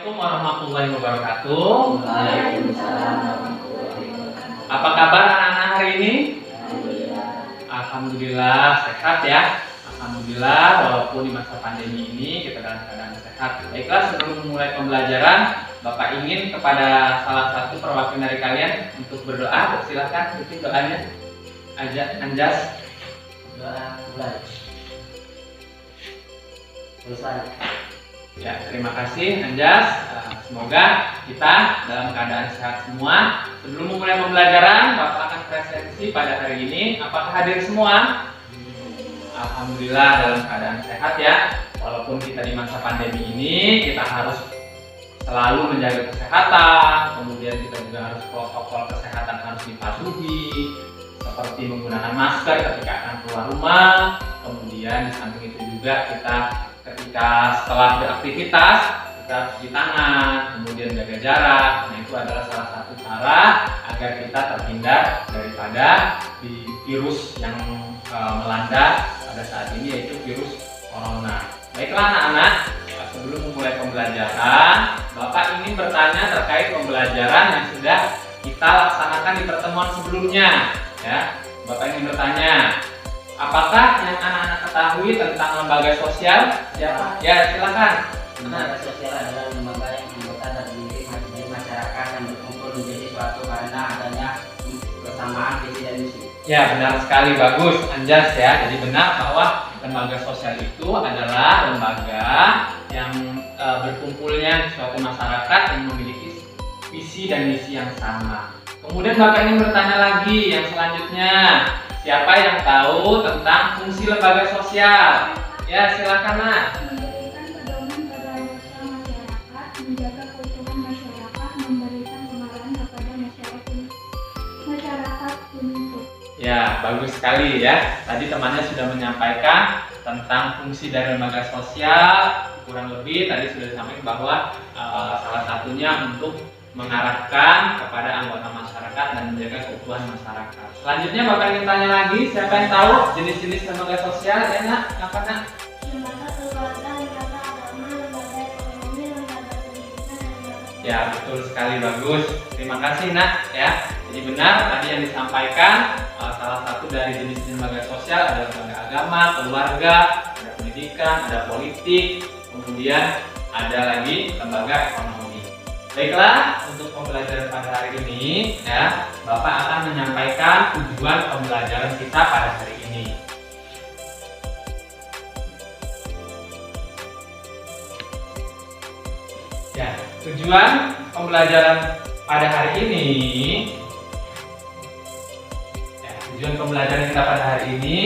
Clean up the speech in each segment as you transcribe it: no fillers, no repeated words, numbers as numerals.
Assalamualaikum warahmatullahi wabarakatuh. Waalaikumsalam warahmatullahi wabarakatuh. Apa kabar anak-anak hari ini? Alhamdulillah. Alhamdulillah sehat ya. Alhamdulillah walaupun di masa pandemi ini kita dalam keadaan sehat. Baiklah, sebelum memulai pembelajaran, Bapak ingin kepada salah satu perwakilan dari kalian untuk berdoa. Silakan ikuti doanya. Anjas. Doa mulai. Selesai. Ya, terima kasih Anjas. Semoga kita dalam keadaan sehat semua. Sebelum memulai pembelajaran, Bapak akan presentasi pada hari ini. Apakah hadir semua? Alhamdulillah dalam keadaan sehat ya. Walaupun kita di masa pandemi ini, kita harus selalu menjaga kesehatan. Kemudian kita juga harus protokol kesehatan harus dipatuhi, seperti menggunakan masker ketika akan keluar rumah. Kemudian di samping itu juga kita ketika setelah beraktivitas kita harus cuci tangan, kemudian jaga jarak. Nah, itu adalah salah satu cara agar kita terhindar daripada di virus yang melanda pada saat ini, yaitu virus corona. Baiklah anak-anak, sebelum memulai pembelajaran, Bapak ingin bertanya terkait pembelajaran yang sudah kita laksanakan di pertemuan sebelumnya. Ya, Bapak ingin bertanya, apakah yang anak-anak ketahui tentang lembaga sosial? Siapa? Ya, silakan. Lembaga sosial adalah lembaga yang anggota terdiri dari masyarakat yang berkumpul menjadi suatu karena adanya kesamaan visi dan misi. Ya, benar sekali, bagus Anjas ya. Jadi benar bahwa lembaga sosial itu adalah lembaga yang berkumpulnya suatu masyarakat yang memiliki visi dan misi yang sama. Kemudian Bapak ingin bertanya lagi yang selanjutnya, siapa yang tahu tentang fungsi lembaga sosial? Ya, silakan Nak. Memberikan pedoman pada masyarakat, menjaga keutuhan masyarakat, memberikan kemarahan kepada masyarakat untuk. Ya, bagus sekali ya. Tadi temannya sudah menyampaikan tentang fungsi dari lembaga sosial. Kurang lebih tadi sudah disampaikan bahwa salah satunya untuk mengarahkan kepada anggota masyarakat dan menjaga keutuhan masyarakat. Selanjutnya Bapak ingin tanya lagi, siapa yang tahu jenis-jenis lembaga sosial? Ya Nak, apa Nak? Lembaga keluarga, lembaga agama, lembaga ekonomi, lembaga pendidikan, dan lembaga. Ya, betul sekali, bagus. Terima kasih Nak ya. Jadi benar tadi yang disampaikan, salah satu dari jenis lembaga sosial adalah lembaga agama, keluarga, ada pendidikan, ada politik, kemudian ada lagi lembaga ekonomi. Baiklah, untuk pembelajaran pada hari ini ya, Bapak akan menyampaikan tujuan pembelajaran kita pada hari ini. Ya, tujuan pembelajaran pada hari ini, ya, tujuan pembelajaran kita pada hari ini,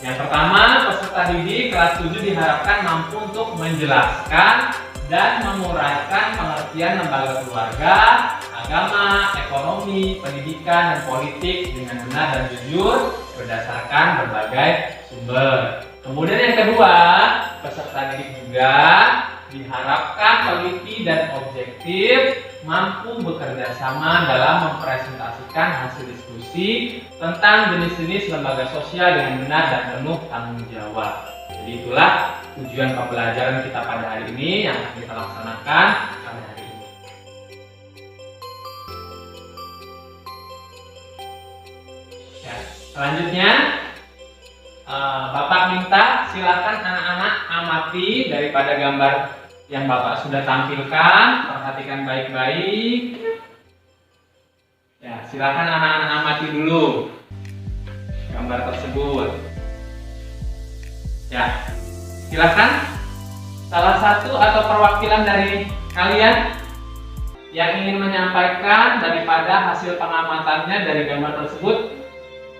yang pertama, peserta didik kelas 7 diharapkan mampu untuk menjelaskan dan menguraikan pengertian lembaga keluarga, agama, ekonomi, pendidikan, dan politik dengan benar dan jujur berdasarkan berbagai sumber. Kemudian yang kedua, peserta didik juga diharapkan teliti dan objektif, mampu bekerja sama dalam mempresentasikan hasil diskusi tentang jenis-jenis lembaga sosial dengan benar dan penuh tanggung jawab. Jadi itulah tujuan pembelajaran kita pada hari ini yang akan kita laksanakan pada hari ini. Ya, selanjutnya Bapak minta silakan anak-anak amati daripada gambar yang Bapak sudah tampilkan, perhatikan baik-baik. Ya, silakan anak-anak amati dulu gambar tersebut. Ya, silakan salah satu atau perwakilan dari kalian yang ingin menyampaikan daripada hasil pengamatannya dari gambar tersebut.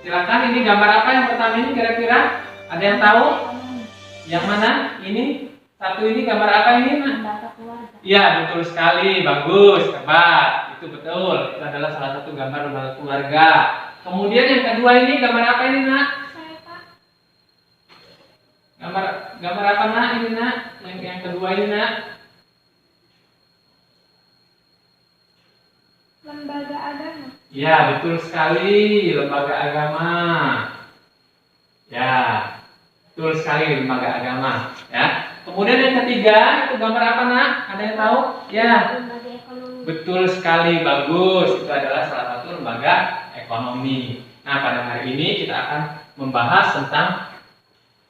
Silakan, ini gambar apa yang pertama ini kira-kira? Ada yang tahu? Yang mana? Ini satu ini gambar apa ini? Lembaga keluarga. Iya, betul sekali, bagus, hebat. Itu betul. Itu adalah salah satu gambar lembaga keluarga. Kemudian yang kedua ini gambar apa ini, Nak? Saya Pak. Gambar apa Nak ini Nak? Yang kedua ini Nak? Lembaga agama. Ya, betul sekali, lembaga agama. Ya, betul sekali, lembaga agama. Ya, Kemudian yang ketiga, itu gambar apa nak? Ada yang tahu? Ya, Lembaga ekonomi. betul sekali, bagus. Itu adalah salah satu lembaga ekonomi. Nah, pada hari ini kita akan membahas tentang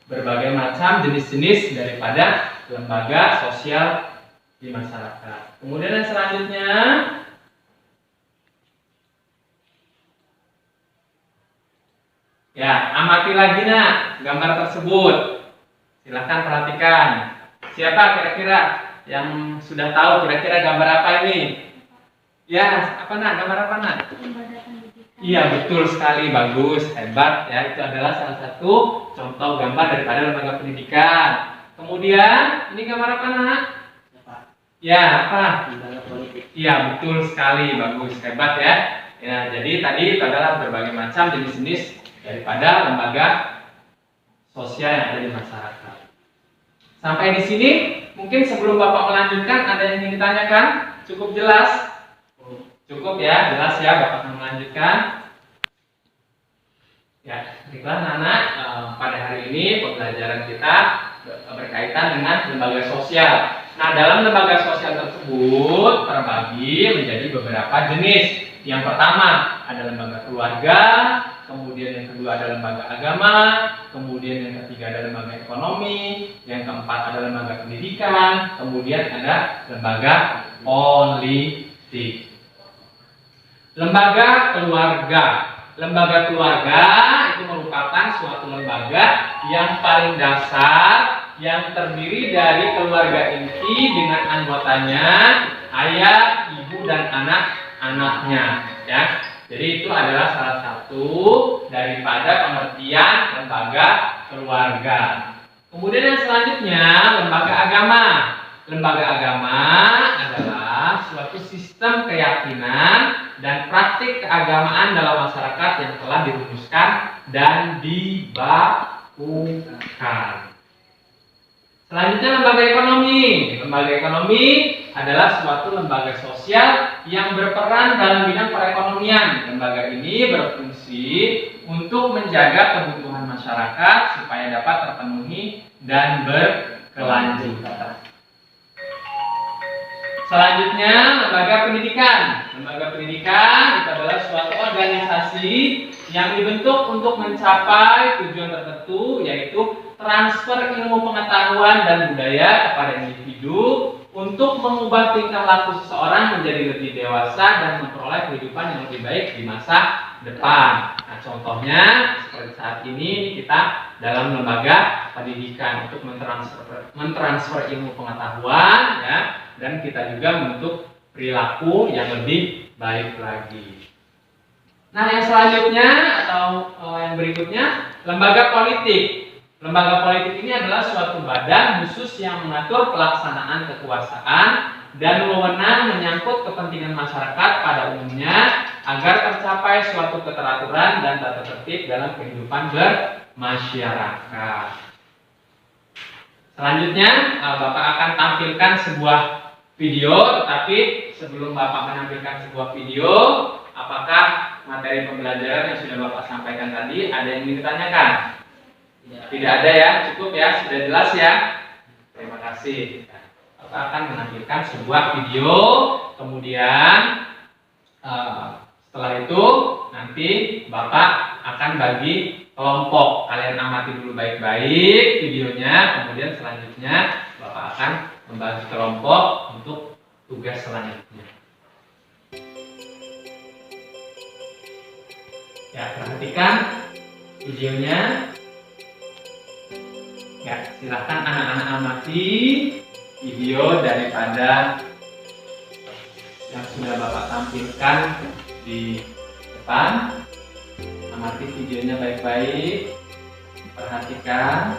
berbagai macam jenis-jenis daripada lembaga sosial di masyarakat. Kemudian yang selanjutnya, ya, amati lagi nak gambar tersebut. Silahkan perhatikan. Siapa kira-kira yang sudah tahu kira-kira gambar apa ini? Ya, apa nak? Gambar apa nak? Lembaga pendidikan. Iya, betul sekali, bagus, hebat ya. Itu adalah salah satu contoh gambar daripada lembaga pendidikan. Kemudian, ini gambar apa nak? Ya, apa? Lembaga politik. Iya, betul sekali, bagus, hebat ya. Ya, jadi tadi itu adalah berbagai macam jenis-jenis daripada lembaga sosial yang ada di masyarakat. Sampai di sini, mungkin sebelum Bapak melanjutkan, ada yang ingin ditanyakan? Cukup jelas? Cukup ya, jelas ya, Bapak akan melanjutkan. Ya, baiklah anak-anak, pada hari ini pembelajaran kita berkaitan dengan lembaga sosial. Nah, dalam lembaga sosial tersebut terbagi menjadi beberapa jenis. Yang pertama ada lembaga keluarga, kemudian yang kedua ada lembaga agama, kemudian yang ketiga ada lembaga ekonomi, yang keempat ada lembaga pendidikan, kemudian ada lembaga politik. Lembaga keluarga. Lembaga keluarga itu merupakan suatu lembaga yang paling dasar yang terdiri dari keluarga inti dengan anggotanya, ayah, ibu, dan anak-anaknya. Ya, jadi itu adalah salah satu daripada pengertian lembaga keluarga. Kemudian yang selanjutnya lembaga agama. Lembaga agama adalah suatu sistem keyakinan dan praktik keagamaan dalam masyarakat yang telah dirumuskan dan dibakukan. Selanjutnya lembaga ekonomi. Lembaga ekonomi adalah suatu lembaga sosial yang berperan dalam bidang perekonomian. Lembaga ini berfungsi untuk menjaga kebutuhan masyarakat supaya dapat terpenuhi dan berkelanjutan. Selanjutnya lembaga pendidikan. Lembaga pendidikan itu adalah suatu organisasi yang dibentuk untuk mencapai tujuan tertentu, yaitu transfer ilmu pengetahuan dan budaya kepada individu untuk mengubah tingkah laku seseorang menjadi lebih dewasa dan memperoleh kehidupan yang lebih baik di masa depan. Nah, contohnya seperti saat ini kita dalam lembaga pendidikan untuk mentransfer ilmu pengetahuan, ya, dan kita juga membentuk perilaku yang lebih baik lagi. Nah, yang selanjutnya atau yang berikutnya, lembaga politik. Lembaga politik ini adalah suatu badan khusus yang mengatur pelaksanaan kekuasaan dan wewenang menyangkut kepentingan masyarakat pada umumnya agar tercapai suatu keteraturan dan tata tertib dalam kehidupan bermasyarakat. Selanjutnya, Bapak akan tampilkan sebuah video, tetapi sebelum Bapak menampilkan sebuah video, apakah materi pembelajaran yang sudah Bapak sampaikan tadi ada yang ingin ditanyakan? Tidak ada ya, cukup ya, sudah jelas ya. Terima kasih. Bapak akan menampilkan sebuah video, kemudian setelah itu nanti Bapak akan bagi kelompok. Kalian amati dulu baik-baik videonya, kemudian selanjutnya Bapak akan membagi kelompok untuk tugas selanjutnya. Ya, perhatikan videonya. Ya, silahkan anak-anak amati video daripada yang sudah Bapak tampilkan di depan. Amati videonya baik-baik, perhatikan.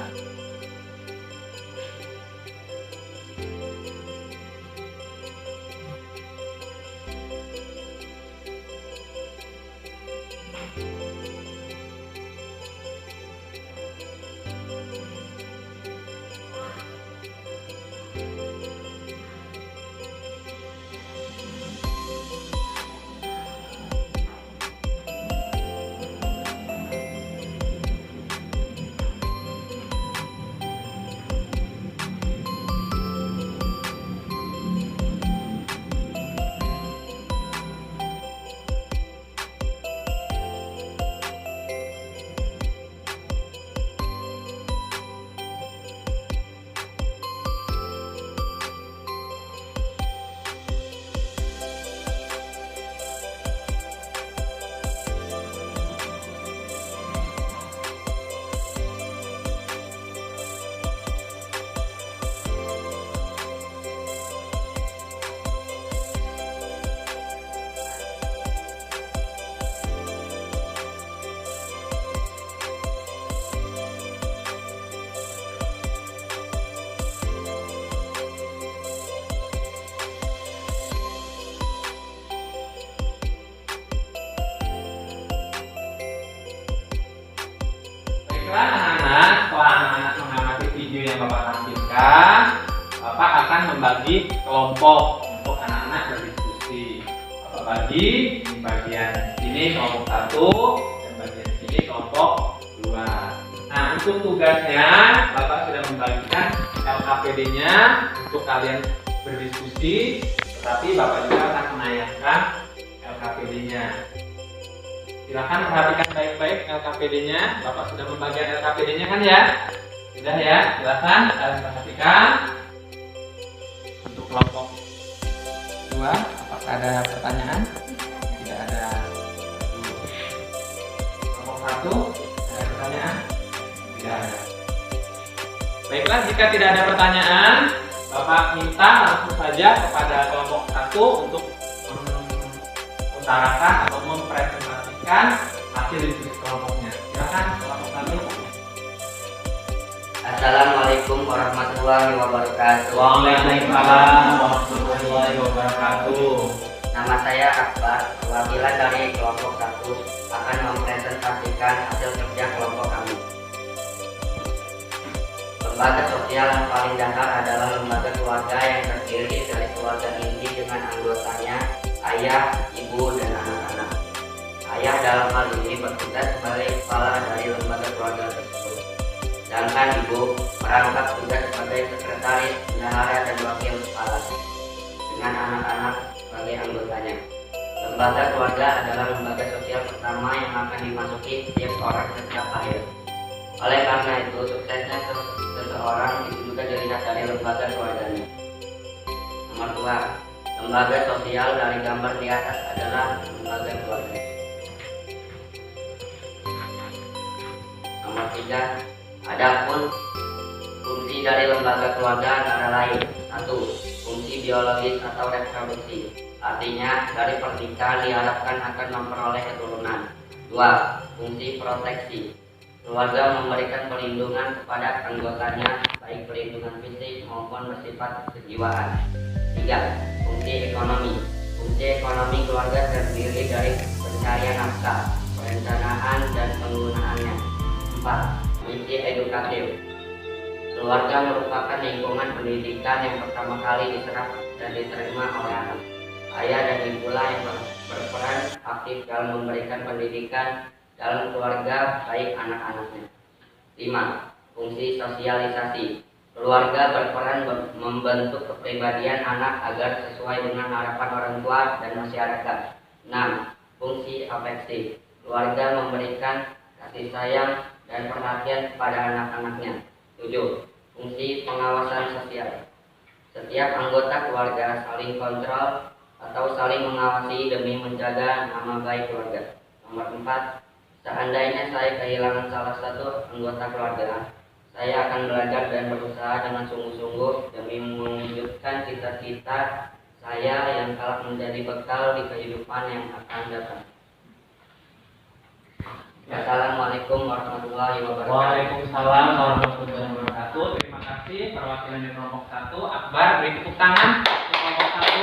Baiklah anak-anak, setelah anak-anak mengamati video yang Bapak tampilkan, Bapak akan membagi kelompok untuk anak-anak berdiskusi. Bapak bagi di bagian sini kelompok 1 dan bagian sini kelompok 2. Nah, untuk tugasnya Bapak sudah membagikan LKPD-nya untuk kalian berdiskusi, tetapi Bapak juga akan menayangkan LKPD-nya. Silahkan perhatikan baik-baik LKPD-nya. Bapak sudah membagikan LKPD-nya kan ya? Sudah ya? Silahkan kalian perhatikan. Untuk kelompok 2, apakah ada pertanyaan? Tidak ada. Kelompok 1, ada pertanyaan? Tidak ada. Baiklah, jika tidak ada pertanyaan, Bapak minta langsung saja kepada kelompok 1 untuk mengutarakan atau mempresentasikan hasil diskusi kelompoknya. Silakan kelompok 1. Assalamualaikum warahmatullahi wabarakatuh. Waalaikumsalam warahmatullahi wabarakatuh. Nama saya Akbar, perwakilan dari kelompok 1 akan mempresentasikan hasil kerja kelompok kami. Lembaga sosial yang paling dasar adalah lembaga keluarga yang terdiri dari keluarga inti dengan anggotanya, ayah, ibu, dan anak-anak. Ayah dalam hal ini bertugas sebagai kepala dari lembaga keluarga tersebut. Sedangkan ibu merangkap tugas sebagai sekretaris, bendahara, dan wakil kepala dengan anak-anak sebagai anggotanya. Lembaga keluarga adalah lembaga sosial pertama yang akan dimasuki setiap orang sejak lahir. Oleh karena itu, suksesnya seseorang itu juga dilihat dari lembaga keluarganya. Nomor 2, lembaga sosial dari gambar di atas adalah lembaga keluarga. Nomor 3, adapun fungsi dari lembaga keluarga antara lain: 1. Fungsi biologis atau reproduksi, artinya dari pernikahan diharapkan akan memperoleh keturunan. 2. Fungsi proteksi, keluarga memberikan perlindungan kepada anggotanya, baik perlindungan fisik maupun bersifat kejiwaan. 3. Fungsi ekonomi, fungsi ekonomi keluarga terdiri dari pencarian nafkah, perencanaan, dan penggunaannya. 4. Fungsi edukatif, keluarga merupakan lingkungan pendidikan yang pertama kali diserap dan diterima oleh anak. Ayah dan ibulah yang berperan aktif dalam memberikan pendidikan dalam keluarga baik anak-anaknya. 5. Fungsi sosialisasi, keluarga berperan membentuk kepribadian anak agar sesuai dengan harapan orang tua dan masyarakat. 6. Fungsi afeksi, keluarga memberikan kasih sayang dan perhatian kepada anak-anaknya. 7. Fungsi pengawasan sosial, setiap anggota keluarga saling kontrol atau saling mengawasi demi menjaga nama baik keluarga. Nomor 4, seandainya saya kehilangan salah satu anggota keluarga, saya akan belajar dan berusaha dengan sungguh-sungguh demi mewujudkan cita-cita saya yang kelak menjadi bekal di kehidupan yang akan datang. Assalamualaikum warahmatullahi wabarakatuh. Waalaikumsalam warahmatullahi wabarakatuh. Terima kasih perwakilan dari kelompok 1, Akbar. Beri tepuk tangan untuk kelompok 1.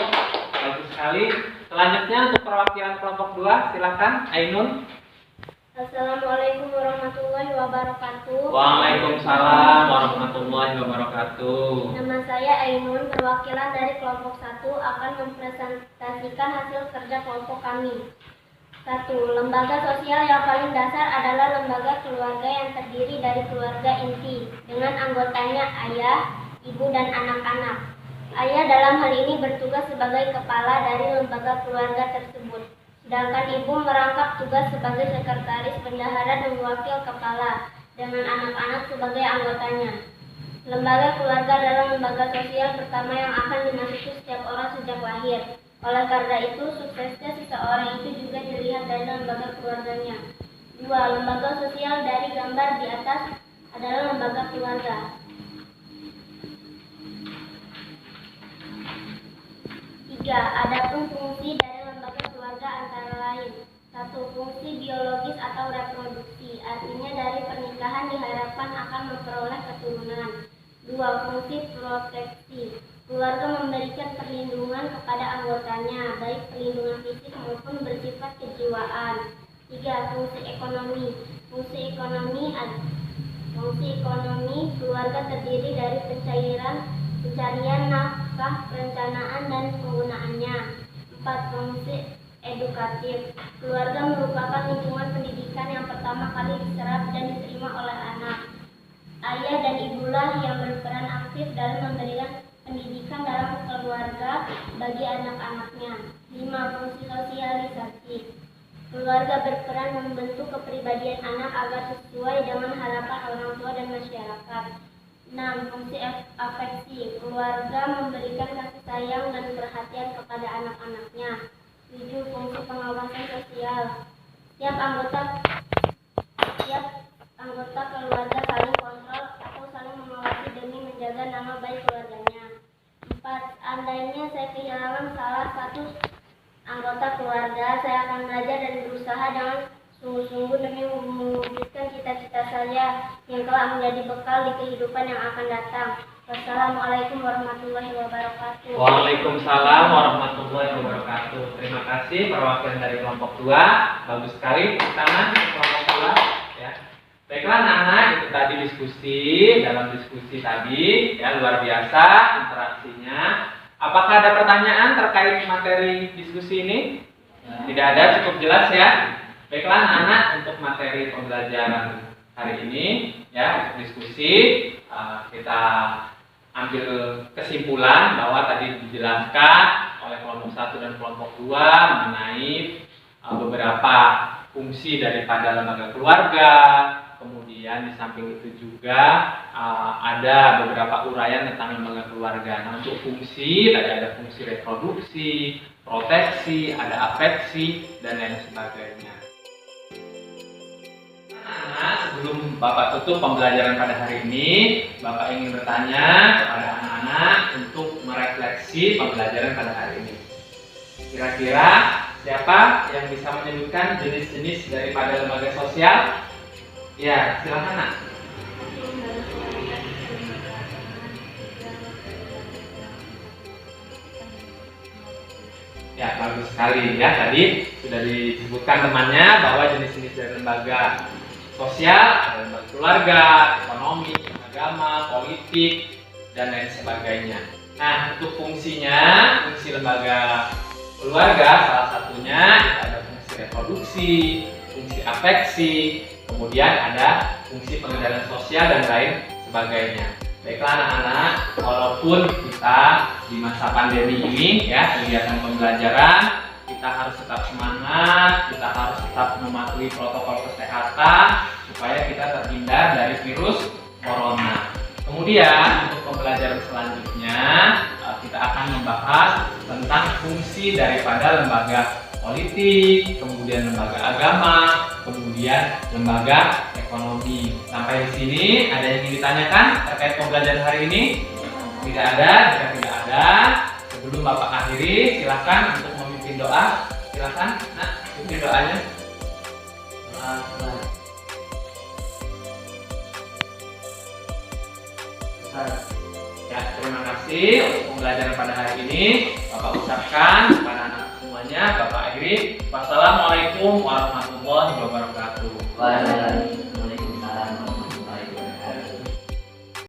Bagus sekali. Selanjutnya untuk perwakilan kelompok 2, silakan Ainun. Assalamualaikum warahmatullahi wabarakatuh. Waalaikumsalam warahmatullahi wabarakatuh. Nama saya Ainun, perwakilan dari kelompok 1 akan mempresentasikan hasil kerja kelompok kami. 1. Lembaga sosial yang paling dasar adalah lembaga keluarga yang terdiri dari keluarga inti dengan anggotanya ayah, ibu, dan anak-anak. Ayah dalam hal ini bertugas sebagai kepala dari lembaga keluarga tersebut. Sedangkan ibu merangkap tugas sebagai sekretaris, bendahara, dan wakil kepala dengan anak-anak sebagai anggotanya. Lembaga keluarga adalah lembaga sosial pertama yang akan dimasuki setiap orang sejak lahir. Oleh karena itu, suksesnya seseorang itu juga dilihat dari lembaga keluarganya. 2. Lembaga sosial dari gambar di atas adalah lembaga keluarga. 3. Adapun fungsi dari lembaga keluarga antara lain: 1. Fungsi biologis atau reproduksi, artinya dari pernikahan diharapkan akan memperoleh keturunan. 2. Fungsi proteksi, keluarga memberikan perlindungan kepada anggotanya, baik perlindungan fisik maupun bersifat kejiwaan. 3. Fungsi ekonomi, fungsi ekonomi Fungsi ekonomi keluarga terdiri dari pencarian nafkah, perencanaan, dan penggunaannya. 4. Fungsi edukatif. Keluarga merupakan lingkungan pendidikan yang pertama kali diserap dan diterima oleh anak. Ayah dan ibulah yang berperan aktif dalam memberikan pendidikan dalam keluarga bagi anak-anaknya. 5. Fungsi sosialisasi. Keluarga berperan membentuk kepribadian anak agar sesuai dengan harapan orang tua dan masyarakat. 6. Fungsi afeksi. Keluarga memberikan kasih sayang dan perhatian kepada anak-anaknya. 7. Fungsi pengawasan sosial. Setiap anggota keluarga saling kontrol atau saling mengawasi demi menjaga nama baik keluarganya. 4. Seandainya saya kehilangan salah satu anggota keluarga, saya akan belajar dan berusaha dengan sungguh-sungguh demi mewujudkan cita-cita saya yang telah menjadi bekal di kehidupan yang akan datang. Wassalamualaikum warahmatullahi wabarakatuh. Waalaikumsalam warahmatullahi wabarakatuh. Terima kasih perwakilan dari kelompok 2. Bagus sekali tangan kelompok 2 ya. Baiklah anak-anak, itu tadi diskusi. Dalam diskusi tadi ya luar biasa interaksinya. Apakah ada pertanyaan terkait materi diskusi ini? Tidak ada, cukup jelas ya. Baiklah anak-anak, untuk materi pembelajaran hari ini ya diskusi kita ambil kesimpulan bahwa tadi dijelaskan oleh kelompok 1 dan kelompok 2 mengenai beberapa fungsi daripada lembaga keluarga. Kemudian di samping itu juga ada beberapa uraian tentang lembaga keluarga. Nah, untuk fungsi tadi ada fungsi reproduksi, proteksi, ada afeksi dan lain sebagainya. Nah, sebelum Bapak tutup pembelajaran pada hari ini, Bapak ingin bertanya kepada anak-anak untuk merefleksi pembelajaran pada hari ini. Kira-kira siapa yang bisa menyebutkan jenis-jenis daripada lembaga sosial? Ya, silakan Nak. Ya, bagus sekali ya. Tadi sudah disebutkan temannya bahwa jenis-jenis dari lembaga sosial ada lembaga keluarga, ekonomi, agama, politik, dan lain sebagainya. Nah, untuk fungsinya, fungsi lembaga keluarga salah satunya ada fungsi reproduksi, fungsi afeksi, kemudian ada fungsi pengendalian sosial dan lain sebagainya. Baiklah anak-anak, walaupun kita di masa pandemi ini ya kegiatan pembelajaran, kita harus tetap semangat, kita harus tetap mematuhi protokol kesehatan supaya kita terhindar dari virus corona. Kemudian untuk pembelajaran selanjutnya kita akan membahas tentang fungsi daripada lembaga politik, kemudian lembaga agama, kemudian lembaga ekonomi. Sampai di sini ada yang ingin ditanyakan terkait pembelajaran hari ini? Tidak ada. Jika tidak ada, sebelum Bapak akhiri, silakan untuk memimpin doa. Silakan, Nak, pimpin doanya. Ya, terima kasih untuk pembelajaran pada hari ini. Bapak ucapkan kepada anak semuanya, Bapak akhiri. Wassalamualaikum warahmatullahi wabarakatuh. Waalaikumsalam.